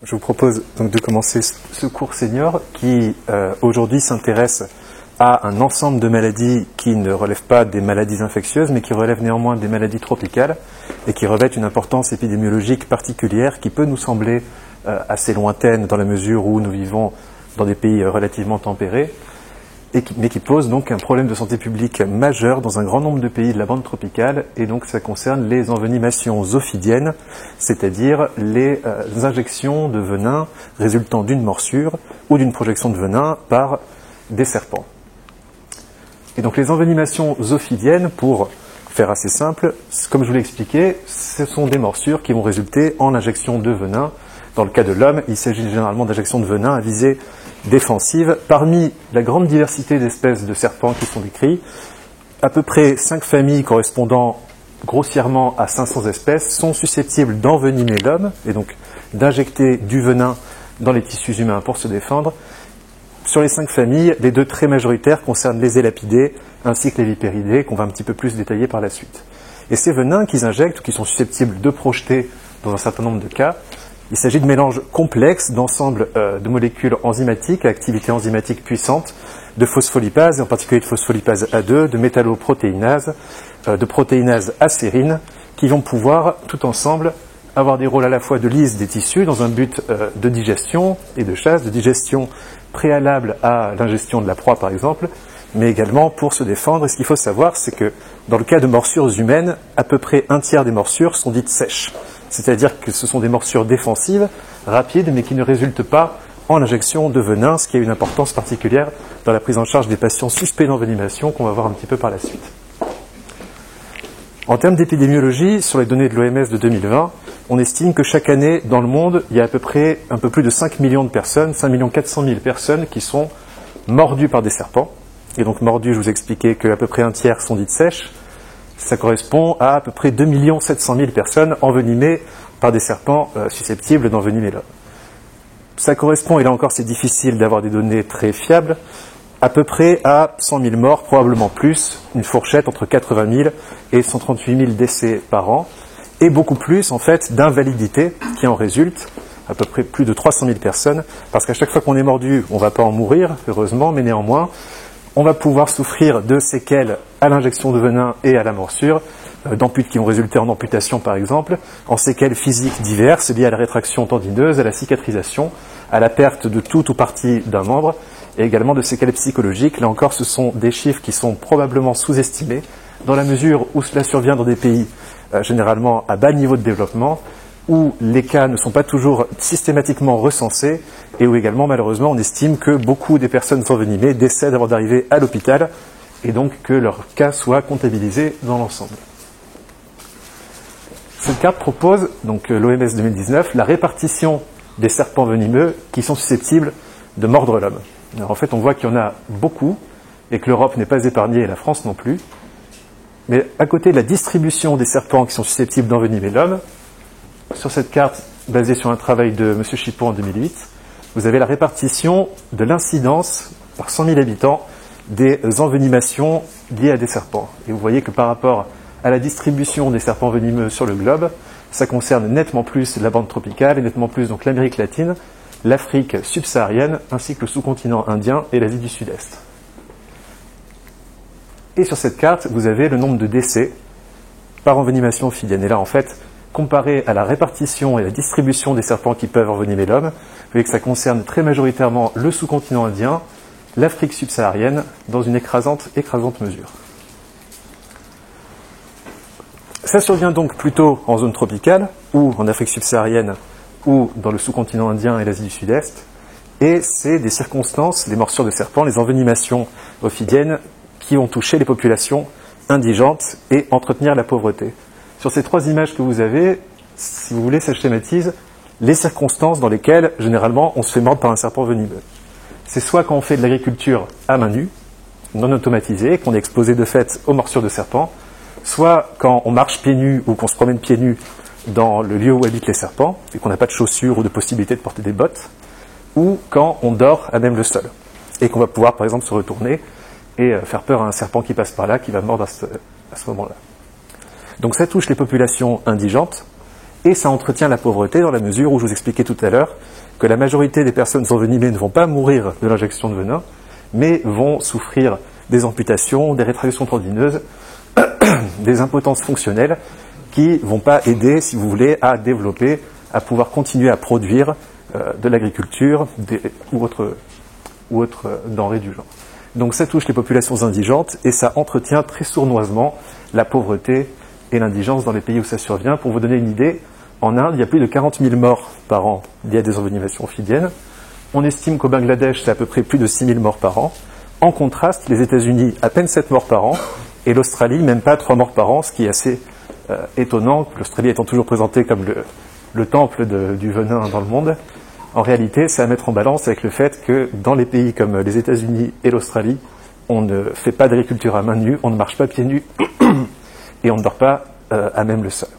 Je vous propose donc de commencer ce cours senior qui aujourd'hui s'intéresse à un ensemble de maladies qui ne relèvent pas des maladies infectieuses mais qui relèvent néanmoins des maladies tropicales et qui revêtent une importance épidémiologique particulière qui peut nous sembler assez lointaine dans la mesure où nous vivons dans des pays relativement tempérés mais qui pose donc un problème de santé publique majeur dans un grand nombre de pays de la bande tropicale, et donc ça concerne les envenimations zoophidiennes, c'est-à-dire les injections de venin résultant d'une morsure ou d'une projection de venin par des serpents. Et donc les envenimations zoophidiennes, pour faire assez simple, comme je vous l'ai expliqué, ce sont des morsures qui vont résulter en injection de venin. Dans le cas de l'homme, il s'agit généralement d'injections de venin à visée défensive. Parmi la grande diversité d'espèces de serpents qui sont décrits, à peu près 5 familles correspondant grossièrement à 500 espèces sont susceptibles d'envenimer l'homme et donc d'injecter du venin dans les tissus humains pour se défendre. Sur les 5 familles, les 2 très majoritaires concernent les élapidés ainsi que les vipéridés, qu'on va un petit peu plus détailler par la suite. Et ces venins qu'ils injectent ou qui sont susceptibles de projeter dans un certain nombre de cas, il s'agit de mélanges complexes d'ensembles de molécules enzymatiques à activité enzymatique puissante, de phospholipases, et en particulier de phospholipase A2, de métalloprotéinases, de protéinases acérines, qui vont pouvoir, tout ensemble, avoir des rôles à la fois de lyse des tissus dans un but de digestion et de chasse, de digestion préalable à l'ingestion de la proie par exemple, mais également pour se défendre. Et ce qu'il faut savoir, c'est que dans le cas de morsures humaines, à peu près un tiers des morsures sont dites sèches. C'est-à-dire que ce sont des morsures défensives, rapides, mais qui ne résultent pas en injection de venin, ce qui a une importance particulière dans la prise en charge des patients suspects d'envenimation qu'on va voir un petit peu par la suite. En termes d'épidémiologie, sur les données de l'OMS de 2020, on estime que chaque année, dans le monde, il y a à peu près un peu plus de 5 millions de personnes, 5 400 000 personnes qui sont mordues par des serpents. Et donc mordues, je vous expliquais qu'à peu près un tiers sont dites sèches. Ça correspond à peu près 2 700 000 personnes envenimées par des serpents susceptibles d'envenimer l'homme. Ça correspond, et là encore c'est difficile d'avoir des données très fiables, à peu près à 100 000 morts, probablement plus, une fourchette entre 80 000 et 138 000 décès par an, et beaucoup plus en fait d'invalidité qui en résulte, à peu près plus de 300 000 personnes, parce qu'à chaque fois qu'on est mordu, on ne va pas en mourir, heureusement, mais néanmoins, on va pouvoir souffrir de séquelles à l'injection de venin et à la morsure, qui vont résulter en amputation par exemple, en séquelles physiques diverses liées à la rétraction tendineuse, à la cicatrisation, à la perte de tout ou partie d'un membre, et également de séquelles psychologiques. Là encore, ce sont des chiffres qui sont probablement sous-estimés, dans la mesure où cela survient dans des pays généralement à bas niveau de développement, où les cas ne sont pas toujours systématiquement recensés, et où également, malheureusement, on estime que beaucoup des personnes envenimées décèdent avant d'arriver à l'hôpital, et donc que leur cas soit comptabilisé dans l'ensemble. Cette carte propose, donc l'OMS 2019, la répartition des serpents venimeux qui sont susceptibles de mordre l'homme. Alors en fait, on voit qu'il y en a beaucoup, et que l'Europe n'est pas épargnée, et la France non plus. Mais à côté de la distribution des serpents qui sont susceptibles d'envenimer l'homme, sur cette carte, basée sur un travail de M. Chipot en 2008, vous avez la répartition de l'incidence par 100 000 habitants des envenimations liées à des serpents. Et vous voyez que par rapport à la distribution des serpents venimeux sur le globe, ça concerne nettement plus la bande tropicale et nettement plus donc l'Amérique latine, l'Afrique subsaharienne, ainsi que le sous-continent indien et l'Asie du Sud-Est. Et sur cette carte, vous avez le nombre de décès par envenimation ophidienne. Et là, en fait, comparé à la répartition et la distribution des serpents qui peuvent envenimer l'homme, vous voyez que ça concerne très majoritairement le sous-continent indien, l'Afrique subsaharienne, dans une écrasante mesure. Ça survient donc plutôt en zone tropicale, ou en Afrique subsaharienne, ou dans le sous-continent indien et l'Asie du Sud-Est, et c'est des circonstances, les morsures de serpents, les envenimations ophidiennes, qui vont toucher les populations indigentes et entretenir la pauvreté. Sur ces 3 images que vous avez, si vous voulez, ça schématise les circonstances dans lesquelles, généralement, on se fait mordre par un serpent venimeux. C'est soit quand on fait de l'agriculture à main nue, non automatisée, qu'on est exposé de fait aux morsures de serpents, soit quand on marche pieds nus ou qu'on se promène pieds nus dans le lieu où habitent les serpents, et qu'on n'a pas de chaussures ou de possibilité de porter des bottes, ou quand on dort à même le sol, et qu'on va pouvoir, par exemple, se retourner et faire peur à un serpent qui passe par là, qui va mordre à ce moment-là. Donc ça touche les populations indigentes, et ça entretient la pauvreté dans la mesure où je vous expliquais tout à l'heure que la majorité des personnes envenimées ne vont pas mourir de l'injection de venin, mais vont souffrir des amputations, des rétractions tendineuses, des impotences fonctionnelles qui ne vont pas aider, si vous voulez, à développer, à pouvoir continuer à produire de l'agriculture ou autre denrées du genre. Donc ça touche les populations indigentes et ça entretient très sournoisement la pauvreté et l'indigence dans les pays où ça survient. Pour vous donner une idée, en Inde, il y a plus de 40 000 morts par an liées à des envenimations ophidiennes. On estime qu'au Bangladesh, c'est à peu près plus de 6 000 morts par an. En contraste, les États-Unis, à peine 7 morts par an, et l'Australie, même pas 3 morts par an, ce qui est assez étonnant, l'Australie étant toujours présentée comme le temple du venin dans le monde. En réalité, c'est à mettre en balance avec le fait que dans les pays comme les États-Unis et l'Australie, on ne fait pas d'agriculture à main nue, on ne marche pas pieds nus et on ne dort pas à même le sol.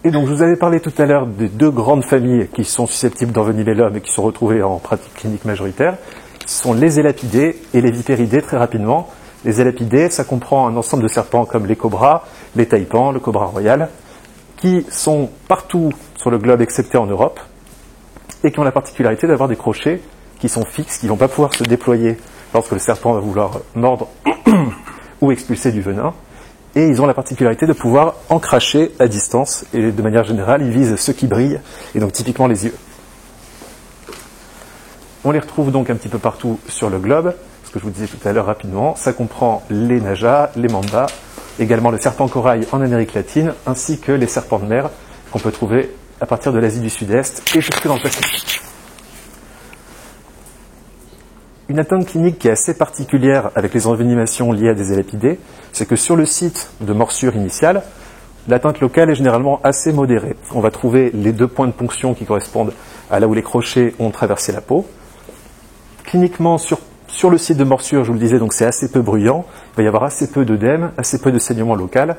Et donc, je vous avais parlé tout à l'heure des deux grandes familles qui sont susceptibles d'envenimer l'homme et qui sont retrouvées en pratique clinique majoritaire. Ce sont les élapidés et les vipéridés, très rapidement. Les élapidés, ça comprend un ensemble de serpents comme les cobras, les taipans, le cobra royal, qui sont partout sur le globe excepté en Europe, et qui ont la particularité d'avoir des crochets qui sont fixes, qui ne vont pas pouvoir se déployer lorsque le serpent va vouloir mordre ou expulser du venin. Et ils ont la particularité de pouvoir en cracher à distance, et de manière générale, ils visent ceux qui brillent, et donc typiquement les yeux. On les retrouve donc un petit peu partout sur le globe, ce que je vous disais tout à l'heure rapidement. Ça comprend les najas, les mambas, également le serpent corail en Amérique latine, ainsi que les serpents de mer qu'on peut trouver à partir de l'Asie du Sud-Est et jusque dans le Pacifique. Une atteinte clinique qui est assez particulière avec les envenimations liées à des élapidés, c'est que sur le site de morsure initiale, l'atteinte locale est généralement assez modérée. On va trouver les 2 points de ponction qui correspondent à là où les crochets ont traversé la peau. Cliniquement, sur le site de morsure, je vous le disais, donc c'est assez peu bruyant, il va y avoir assez peu d'œdème, assez peu de saignement local,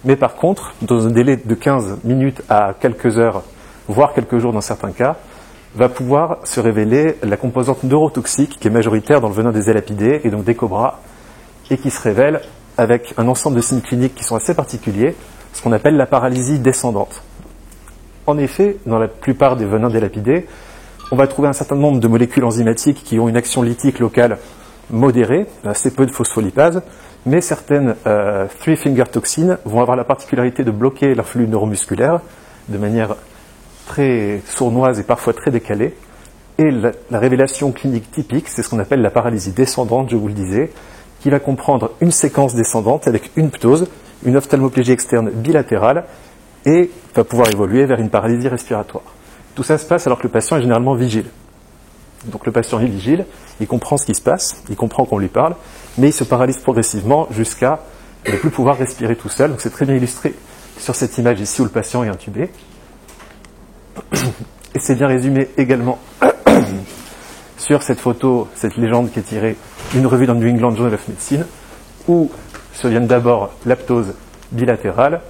mais par contre, dans un délai de 15 minutes à quelques heures, voire quelques jours dans certains cas, va pouvoir se révéler la composante neurotoxique qui est majoritaire dans le venin des élapidés et donc des cobras, et qui se révèle avec un ensemble de signes cliniques qui sont assez particuliers, ce qu'on appelle la paralysie descendante. En effet, dans la plupart des venins d'élapidés, on va trouver un certain nombre de molécules enzymatiques qui ont une action lytique locale modérée, assez peu de phospholipases, mais certaines three-finger toxines vont avoir la particularité de bloquer l'influx neuromusculaire de manière très sournoise et parfois très décalée. Et la révélation clinique typique, c'est ce qu'on appelle la paralysie descendante, je vous le disais, qui va comprendre une séquence descendante avec une ptose, une ophtalmoplégie externe bilatérale, et va pouvoir évoluer vers une paralysie respiratoire. Tout ça se passe alors que le patient est généralement vigile. Donc le patient est vigile, il comprend ce qui se passe, il comprend qu'on lui parle, mais il se paralyse progressivement jusqu'à ne plus pouvoir respirer tout seul. Donc c'est très bien illustré sur cette image ici où le patient est intubé. Et c'est bien résumé également sur cette photo, cette légende qui est tirée d'une revue dans le New England Journal of Medicine, où surviennent d'abord la ptose bilatérale,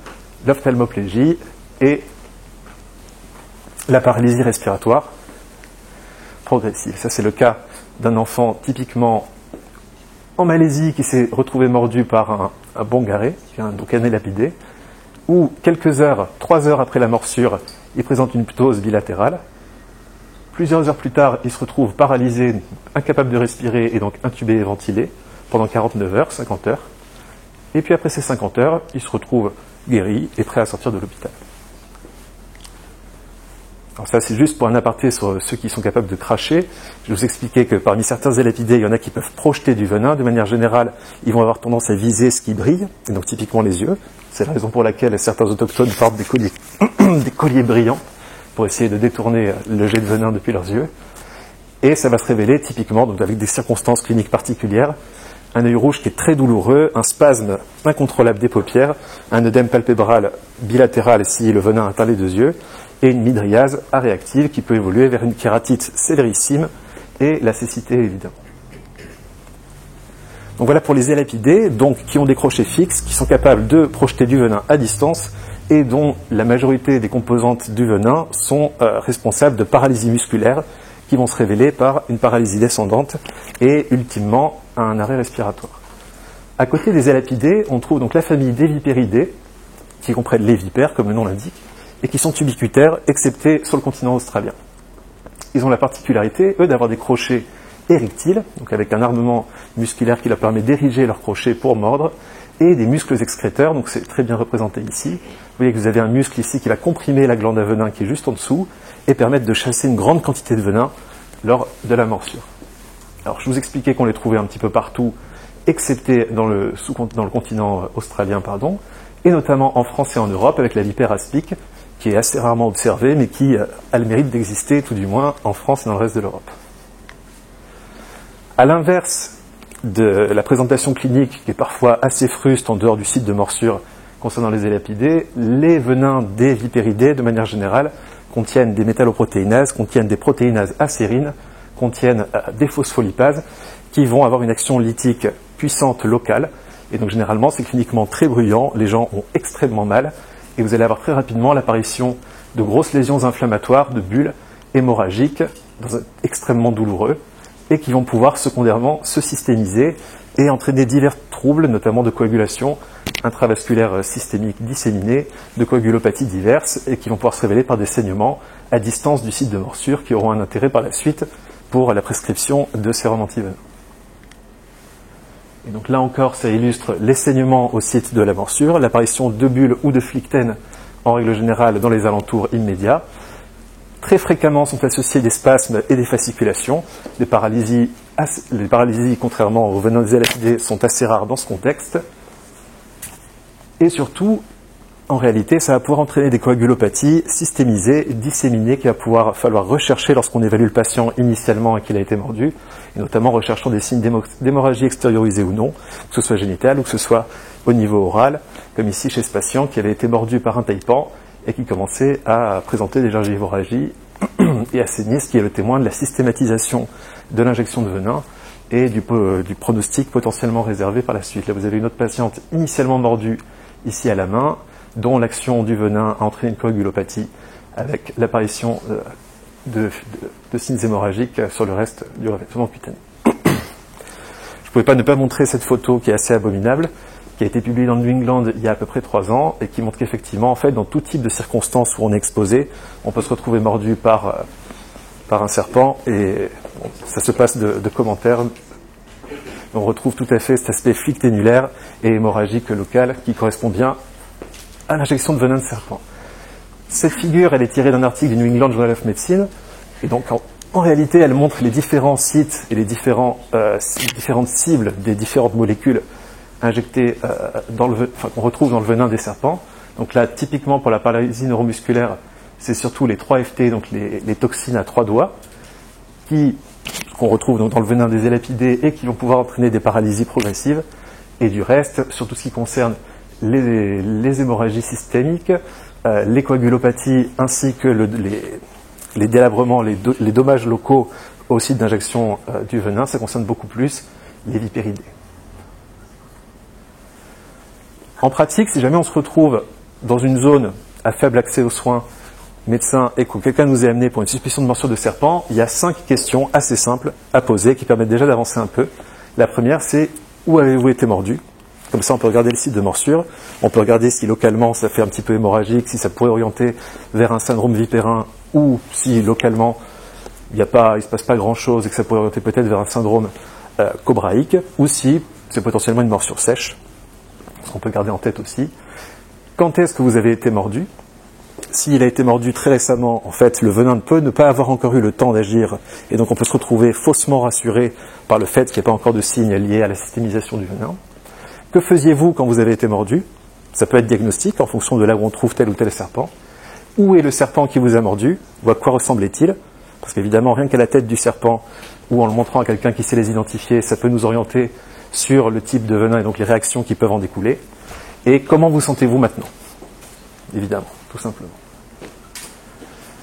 l'ophtalmoplégie et la paralysie respiratoire progressive. Ça, c'est le cas d'un enfant typiquement en Malaisie qui s'est retrouvé mordu par un bongaré, donc un élapidé, où quelques heures, 3 heures après la morsure, il présente une ptose bilatérale. Plusieurs heures plus tard, il se retrouve paralysé, incapable de respirer et donc intubé et ventilé pendant 49 heures, 50 heures. Et puis après ces 50 heures, il se retrouve guéri et prêt à sortir de l'hôpital. Alors ça, c'est juste pour un aparté sur ceux qui sont capables de cracher. Je vous expliquais que parmi certains élapidés, il y en a qui peuvent projeter du venin. De manière générale, ils vont avoir tendance à viser ce qui brille, et donc typiquement les yeux. C'est la raison pour laquelle certains autochtones portent des colliers, des colliers brillants pour essayer de détourner le jet de venin depuis leurs yeux. Et ça va se révéler typiquement, donc avec des circonstances cliniques particulières, un œil rouge qui est très douloureux, un spasme incontrôlable des paupières, un œdème palpébral bilatéral si le venin atteint les 2 yeux, et une mydriase aréactive qui peut évoluer vers une kératite sévérissime et la cécité évidemment. Donc voilà pour les élapidés, donc qui ont des crochets fixes, qui sont capables de projeter du venin à distance et dont la majorité des composantes du venin sont responsables de paralysie musculaire qui vont se révéler par une paralysie descendante et ultimement un arrêt respiratoire. À côté des élapidés, on trouve donc la famille des vipéridés qui comprennent les vipères, comme le nom l'indique, et qui sont ubicutaires, excepté sur le continent australien. Ils ont la particularité, eux, d'avoir des crochets érectiles, donc avec un armement musculaire qui leur permet d'ériger leurs crochets pour mordre, et des muscles excréteurs, donc c'est très bien représenté ici. Vous voyez que vous avez un muscle ici qui va comprimer la glande à venin qui est juste en dessous, et permettre de chasser une grande quantité de venin lors de la morsure. Alors je vous expliquais qu'on les trouvait un petit peu partout, excepté dans le continent australien, et notamment en France et en Europe, avec la vipère aspic, qui est assez rarement observée, mais qui a le mérite d'exister, tout du moins, en France et dans le reste de l'Europe. À l'inverse de la présentation clinique, qui est parfois assez fruste en dehors du site de morsure concernant les élapidés, les venins des vipéridés, de manière générale, contiennent des métalloprotéinases, contiennent des protéinases acérines, contiennent des phospholipases, qui vont avoir une action lytique puissante locale. Et donc généralement, c'est cliniquement très bruyant, les gens ont extrêmement mal, et vous allez avoir très rapidement l'apparition de grosses lésions inflammatoires, de bulles hémorragiques, extrêmement douloureux, et qui vont pouvoir secondairement se systémiser et entraîner divers troubles, notamment de coagulation intravasculaire systémique disséminée, de coagulopathies diverses, et qui vont pouvoir se révéler par des saignements à distance du site de morsure, qui auront un intérêt par la suite pour la prescription de sérum antivenin. Et donc là encore, ça illustre les saignements au site de la morsure, l'apparition de bulles ou de flictènes en règle générale dans les alentours immédiats. Très fréquemment sont associés des spasmes et des fasciculations. Les paralysies, contrairement aux venins des élapidés, sont assez rares dans ce contexte. Et surtout, en réalité, ça va pouvoir entraîner des coagulopathies systémisées, disséminées, qu'il va pouvoir falloir rechercher lorsqu'on évalue le patient initialement et qu'il a été mordu, et notamment recherchant des signes d'hémorragie extériorisée ou non, que ce soit génitale ou que ce soit au niveau oral, comme ici chez ce patient qui avait été mordu par un taipan et qui commençait à présenter des gingivorragies et à saigner, ce qui est le témoin de la systématisation de l'injection de venin et du pronostic potentiellement réservé par la suite. Là, vous avez une autre patiente initialement mordue ici à la main, dont l'action du venin a entraîné une coagulopathie avec l'apparition de signes hémorragiques sur le reste du revêtement cutané. Je ne pouvais pas ne pas montrer cette photo qui est assez abominable, qui a été publiée dans le New England il y a à peu près 3 ans, et qui montre qu'effectivement, en fait, dans tout type de circonstances où on est exposé, on peut se retrouver mordu par un serpent, et bon, ça se passe de commentaires. On retrouve tout à fait cet aspect flicténulaire et hémorragique local qui correspond bien à l'injection de venin de serpent. Cette figure, elle est tirée d'un article du New England Journal of Medicine, et donc en réalité, elle montre les différents sites et les différentes cibles des différentes molécules injectées qu'on retrouve dans le venin des serpents. Donc là, typiquement pour la paralysie neuromusculaire, c'est surtout les 3-FT, donc les toxines à 3 doigts, qu'on retrouve donc dans le venin des élapidés et qui vont pouvoir entraîner des paralysies progressives. Et du reste, sur tout ce qui concerne les hémorragies systémiques, les coagulopathies ainsi que les délabrements, les dommages locaux au site d'injection du venin, ça concerne beaucoup plus les vipéridés. En pratique, si jamais on se retrouve dans une zone à faible accès aux soins médecins et que quelqu'un nous est amené pour une suspicion de morsure de serpent, il y a 5 questions assez simples à poser qui permettent déjà d'avancer un peu. La première, c'est où avez-vous été mordu? Comme ça, on peut regarder le site de morsure. On peut regarder si localement ça fait un petit peu hémorragique, si ça pourrait orienter vers un syndrome vipérin, ou si localement il ne se passe pas grand-chose et que ça pourrait orienter peut-être vers un syndrome cobraïque, ou si c'est potentiellement une morsure sèche. Ce qu'on peut garder en tête aussi. Quand est-ce que vous avez été mordu? S'il a été mordu très récemment, en fait, le venin peut ne pas avoir encore eu le temps d'agir, et donc on peut se retrouver faussement rassuré par le fait qu'il n'y a pas encore de signes liés à la systémisation du venin. Que faisiez-vous quand vous avez été mordu? Ça peut être diagnostique en fonction de là où on trouve tel ou tel serpent. Où est le serpent qui vous a mordu? Ou à quoi ressemblait-il? Parce qu'évidemment, rien qu'à la tête du serpent, ou en le montrant à quelqu'un qui sait les identifier, ça peut nous orienter sur le type de venin et donc les réactions qui peuvent en découler. Et comment vous sentez-vous maintenant? Évidemment, tout simplement.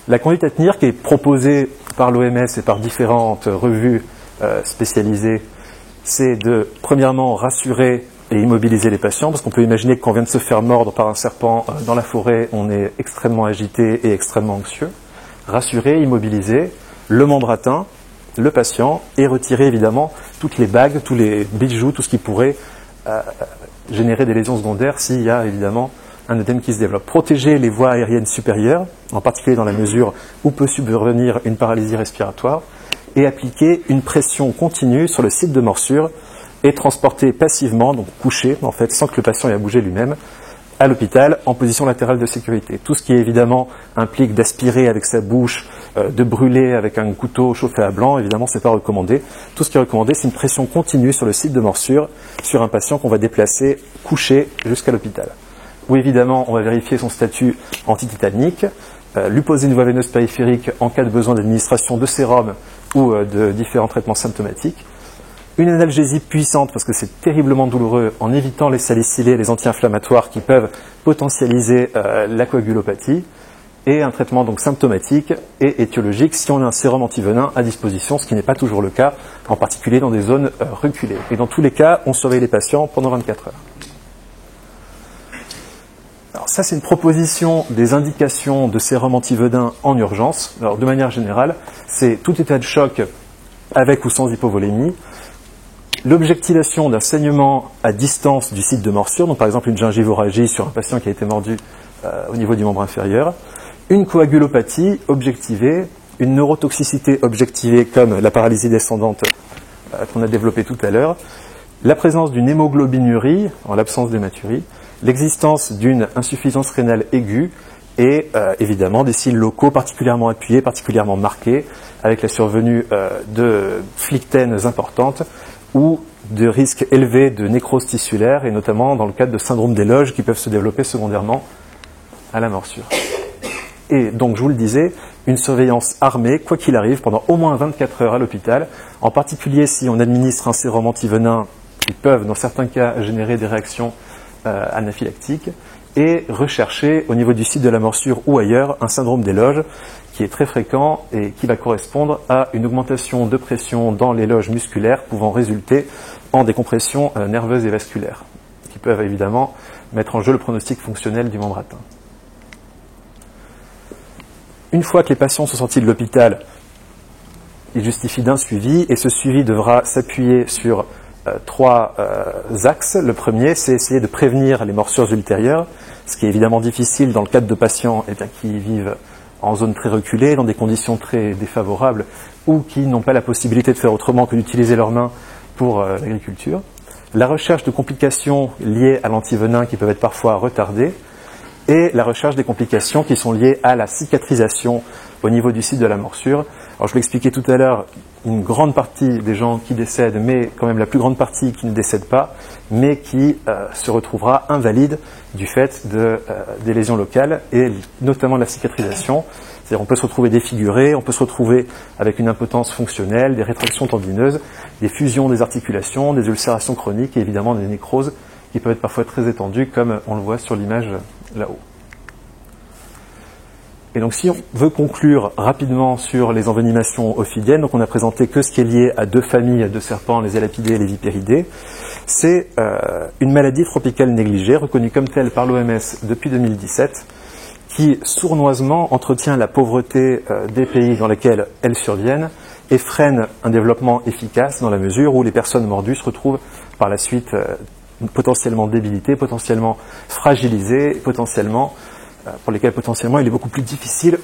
La conduite à tenir qui est proposée par l'OMS et par différentes revues spécialisées, c'est de, premièrement, rassurer et immobiliser les patients, parce qu'on peut imaginer que quand on vient de se faire mordre par un serpent dans la forêt, on est extrêmement agité et extrêmement anxieux. Rassurer, immobiliser le mandratin, le patient, et retirer évidemment toutes les bagues, tous les bijoux, tout ce qui pourrait générer des lésions secondaires s'il y a évidemment un œdème qui se développe. Protéger les voies aériennes supérieures, en particulier dans la mesure où peut subvenir une paralysie respiratoire, et appliquer une pression continue sur le site de morsure et transporter passivement, donc couché, en fait, sans que le patient ait à bouger lui-même, à l'hôpital en position latérale de sécurité. Tout ce qui évidemment implique d'aspirer avec sa bouche, de brûler avec un couteau chauffé à blanc, évidemment c'est pas recommandé. Tout ce qui est recommandé, c'est une pression continue sur le site de morsure sur un patient qu'on va déplacer couché jusqu'à l'hôpital. Où évidemment on va vérifier son statut antitétanique, lui poser une voie veineuse périphérique en cas de besoin d'administration de sérum ou de différents traitements symptomatiques. Une analgésie puissante, parce que c'est terriblement douloureux, en évitant les salicylés, les anti-inflammatoires qui peuvent potentialiser la coagulopathie, et un traitement donc symptomatique et étiologique si on a un sérum antivenin à disposition, ce qui n'est pas toujours le cas, en particulier dans des zones reculées. Et dans tous les cas, on surveille les patients pendant 24 heures. Alors ça, c'est une proposition des indications de sérum antivenin en urgence. Alors de manière générale, c'est tout état de choc avec ou sans hypovolémie, l'objectivation d'un saignement à distance du site de morsure, donc par exemple une gingivorragie sur un patient qui a été mordu au niveau du membre inférieur, une coagulopathie objectivée, une neurotoxicité objectivée comme la paralysie descendante qu'on a développée tout à l'heure, la présence d'une hémoglobinurie en l'absence d'hématurie, l'existence d'une insuffisance rénale aiguë et évidemment des cils locaux particulièrement appuyés, particulièrement marqués, avec la survenue de phlictènes importantes ou de risques élevés de nécrose tissulaire, et notamment dans le cadre de syndromes des loges qui peuvent se développer secondairement à la morsure. Et donc, je vous le disais, une surveillance armée, quoi qu'il arrive, pendant au moins 24 heures à l'hôpital, en particulier si on administre un sérum antivenin qui peuvent, dans certains cas, générer des réactions anaphylactiques, et rechercher au niveau du site de la morsure ou ailleurs un syndrome des loges qui est très fréquent et qui va correspondre à une augmentation de pression dans les loges musculaires pouvant résulter en décompression nerveuse et vasculaire, qui peuvent évidemment mettre en jeu le pronostic fonctionnel du membre atteint. Une fois que les patients sont sortis de l'hôpital, il justifie d'un suivi, et ce suivi devra s'appuyer sur trois axes. Le premier, c'est essayer de prévenir les morsures ultérieures, ce qui est évidemment difficile dans le cadre de patients qui vivent en zone très reculée, dans des conditions très défavorables, ou qui n'ont pas la possibilité de faire autrement que d'utiliser leurs mains pour l'agriculture. La recherche de complications liées à l'antivenin qui peuvent être parfois retardées, et la recherche des complications qui sont liées à la cicatrisation au niveau du site de la morsure. Alors je l'expliquais tout à l'heure, une grande partie des gens qui décèdent, mais quand même la plus grande partie qui ne décèdent pas, mais qui se retrouvera invalide du fait des lésions locales, et notamment de la cicatrisation. C'est-à-dire on peut se retrouver défiguré, on peut se retrouver avec une impotence fonctionnelle, des rétractions tendineuses, des fusions des articulations, des ulcérations chroniques et évidemment des nécroses qui peuvent être parfois très étendues, comme on le voit sur l'image là-haut. Et donc si on veut conclure rapidement sur les envenimations ophidiennes, donc on a présenté que ce qui est lié à deux familles de serpents, les élapidés et les vipéridés. C'est une maladie tropicale négligée, reconnue comme telle par l'OMS depuis 2017, qui sournoisement entretient la pauvreté des pays dans lesquels elles surviennent et freine un développement efficace dans la mesure où les personnes mordues se retrouvent par la suite potentiellement débilitées, potentiellement fragilisées, potentiellement pour lesquels potentiellement il est beaucoup plus difficile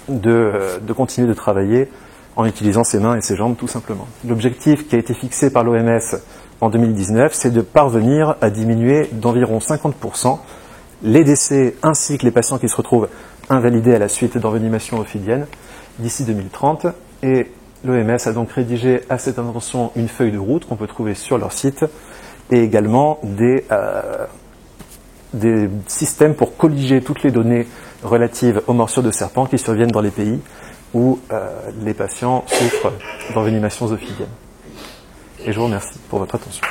de continuer de travailler en utilisant ses mains et ses jambes tout simplement. L'objectif qui a été fixé par l'OMS en 2019, c'est de parvenir à diminuer d'environ 50% les décès ainsi que les patients qui se retrouvent invalidés à la suite d'envenimation ophidienne d'ici 2030. Et l'OMS a donc rédigé à cette intention une feuille de route qu'on peut trouver sur leur site et également des systèmes pour colliger toutes les données relatives aux morsures de serpents qui surviennent dans les pays où les patients souffrent d'envenimations ophidiennes. Et je vous remercie pour votre attention.